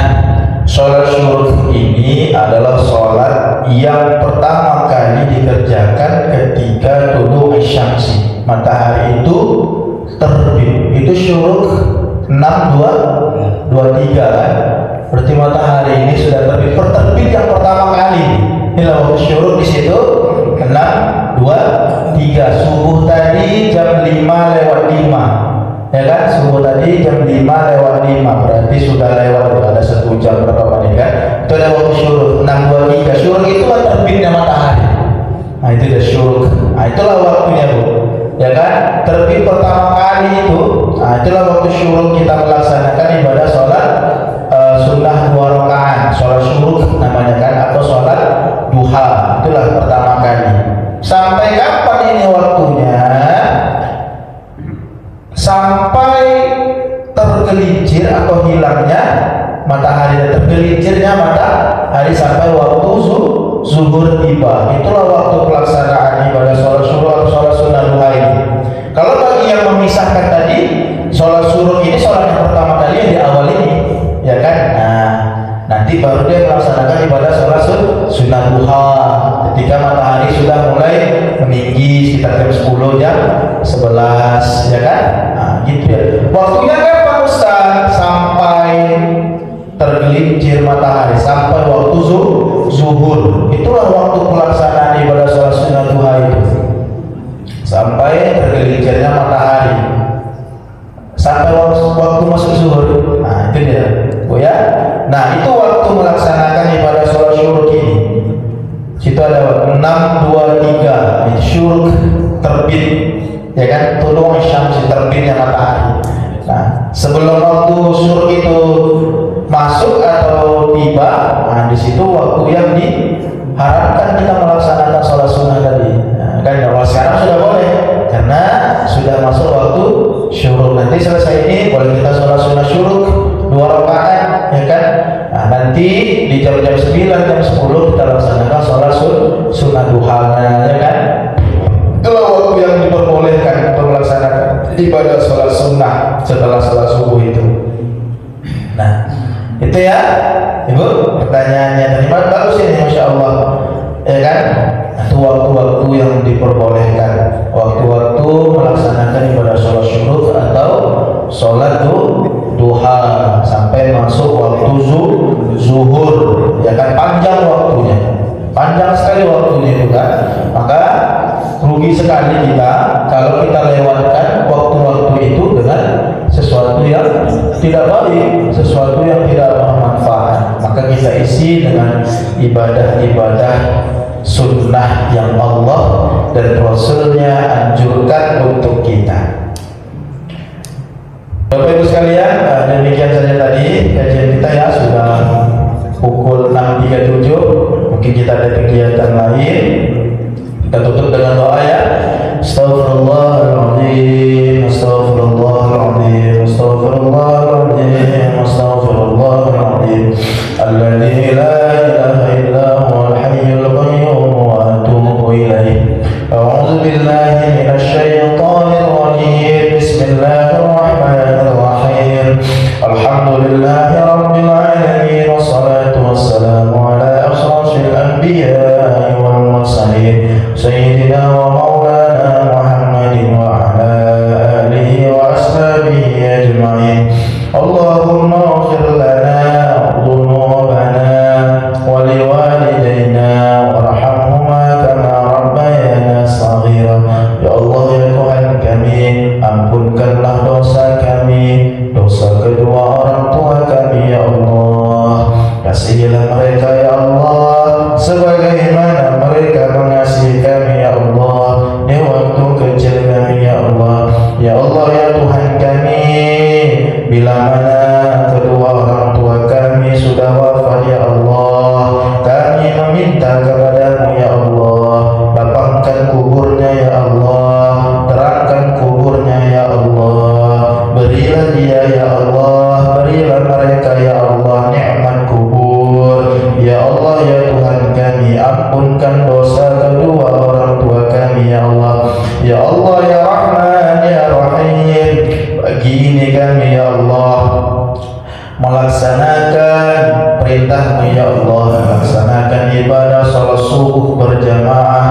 sholat syuruk ini adalah sholat yang pertama kali dikerjakan ketika tulu syamsi, matahari itu terbit. Itu syuruk 6:23 kan? Berarti matahari ini sudah terbit. Terbit yang pertama kali. Inilah waktu syuruk di situ 6:23. Subuh tadi jam 5:05. Ya kan, subuh tadi jam 5:05, berarti sudah lewat, ada 1 jam berapa menit kan? Itu ada waktu syuruk 6:23. Syuruk itu kan terbitnya matahari. Nah, itu ada syuruk. Nah, itulah waktunya Bu. Ya kan, terbit pertama kali itu. Nah, itulah waktu syuruk kita melaksanakan ibadah sholat sunnah 2 rakaat, sholat syuruk namanya kan, atau sholat duha. Itulah pertama kali. Sampai kapan ini waktunya? Sampai tergelincir atau hilangnya matahari, dan tergelincirnya matahari sampai waktu zuhur tiba. Itulah waktu pelaksanaan ibadah sholat syuruk atau sholat sunnah duha ini. Kalau bagi yang memisahkan tadi, sholat syuruk ini sholat yang pertama kali yang di awal ini, ya kan? Nah, nanti baru dia melaksanakan ibadah sholat sunnah duha ketika matahari sudah mulai meninggi sekitar jam 10, jam 11, ya kan? Nah, gitu ya. Waktunya kapan Ustaz? Sampai tergelincir matahari, sampai waktu zuhur. Itulah waktu pelaksanaan ibadah sholat sunnah duha itu. Sampai tergelincirnya matahari, sampai waktu masuk zuhur. Nah, itu dia, Bu ya. Nah, itu waktu melaksanakan ibadah sholat syuruk ini. Situ ada waktu 6:23, itu syuruk terbit, ya kan, tulu syamsi, terbitnya matahari. Nah, sebelum waktu syuruk itu masuk atau tiba, nah di situ waktu yang diharapkan kita melaksanakan sholat sunnah tadi. Nah, kan kalau sekarang sudah boleh karena sudah masuk waktu syuruk. Nanti selesai ini boleh kita sholat sunnah syuruk 2 rakaat, ya kan? Nah, nanti di jam-jam 9, jam 10 kita laksanakan sholat sunnah duha, ya kan? Itulah waktu yang diperbolehkan untuk melaksanakan ibadah sholat sunnah setelah sholat subuh itu. Nah, itu ya, Ibu, pertanyaannya tadi bagus ini, Masya Allah, ya kan? Itu waktu-waktu yang diperbolehkan, waktu-waktu melaksanakan ibadah sholat syuruk atau sholat duha sampai masuk waktu zuhur, ya kan? Panjang waktunya, panjang sekali waktunya juga. Maka rugi sekali kita kalau kita lewatkan waktu-waktu itu dengan sesuatu yang tidak baik, sesuatu yang tidak bermanfaat. Maka kita isi dengan ibadah-ibadah sunnah yang Allah dan Rasulnya anjurkan untuk kita. Bapak Ibu sekalian, demikian saja tadi kajian kita ya, sudah pukul 6.37. Mungkin kita ada kegiatan lain. Kita tutup dengan doa ya. Astaghfirullahaladzim, astaghfirullahaladzim, astaghfirullahaladzim, astaghfirullahaladzim. Alladzi la ilaha illa huwal hayyul qayyum wa atubu ilaih. A'udzu billahi minasy syaithanir rajim. Bismillahirrahmanirrahim. Alhamdulillahi rabbil alamin, wassalatu wassalamu ala asyrafil anbiya'i wal mursalin. Sayyidina wa maulana Muhammadin wa ala alihi wa ashabihi ajma'in. Allahumma ighfir lana dhunubana wa liwalidayna warhamhuma kama rabbayana Allah ya Tuhan kami, ampunkanlah dosa kami, dosa kedua orang tua kami ya Allah. Kasihilah mereka ya Allah, sebagaimana mereka mengasihi kami ya Allah di waktu kecil kami ya Allah. Ya Allah ya Tuhan kami, bila mana kedua orang tua kami sudah wafat ya Allah, kami meminta kepadamu ya Allah, lapangkan kuburnya ya Allah, terangkan kuburnya ya Allah, berilah dia ya Allah, berilah mereka ya Allah nikmat kubur ya Allah ya Tuhan kami, ampunkan dosa kedua orang tua kami ya Allah. Ya Allah ya Rahman ya Rahim, pagi ini kami ya Allah melaksanakan perintahmu ya Allah, melaksanakan ibadah salat subuh berjamaah,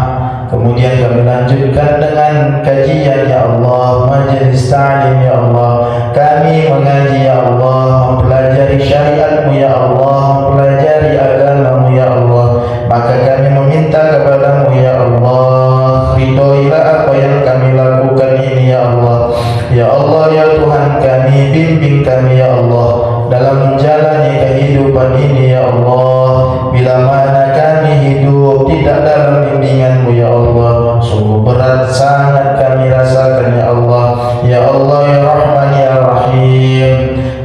kemudian kami lanjutkan dengan kajian ya Allah, majelis ta'lim ya Allah, kami mengaji ya Allah, mempelajari syariatmu ya Allah, mempelajari agamamu ya Allah. Maka kami meminta kepadamu ya Allah, ridhoilah apa yang kami lakukan ini ya Allah. Ya Allah ya Tuhan kami, bimbing kami ya Allah dalam menjalani kehidupan ini ya Allah. Bila mana kami hidup tidak dalam bimbinganmu ya Allah, sungguh berat sangat kami rasakan ya Allah. Ya Allah ya Rahman ya Rahim,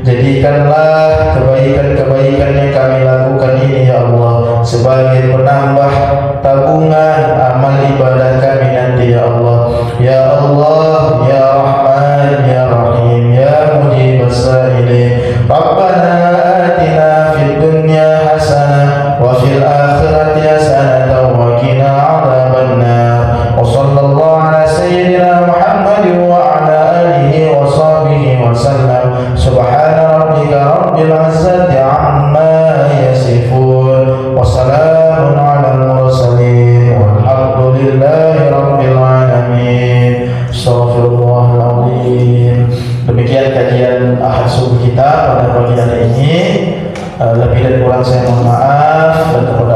jadikanlah kebaikan-kebaikan yang kami lakukan ini ya Allah sebagai penambah tabungan amal ibadah kami nanti ya Allah. Ya Allah ya Rahman ya Rahim ya Mujib as-sa'ilin, Rabbana atina fid dunya hasanah wa fil akhirati hasanah wa qina adzabannar. Wa sallallahu ala sayyidina Muhammad wa ala alihi wa sahbihi wa sallam. Subhana rabbika rabbil izzati amma yasifun wa salamun ala al-mursalin walhamdulillahi rabbil alamin. Astaghfirullahaladzim. Demikian kajian Ahad Subuh kita pada pagi hari ini. Lebih dan kurang saya mohon maaf, dan kepada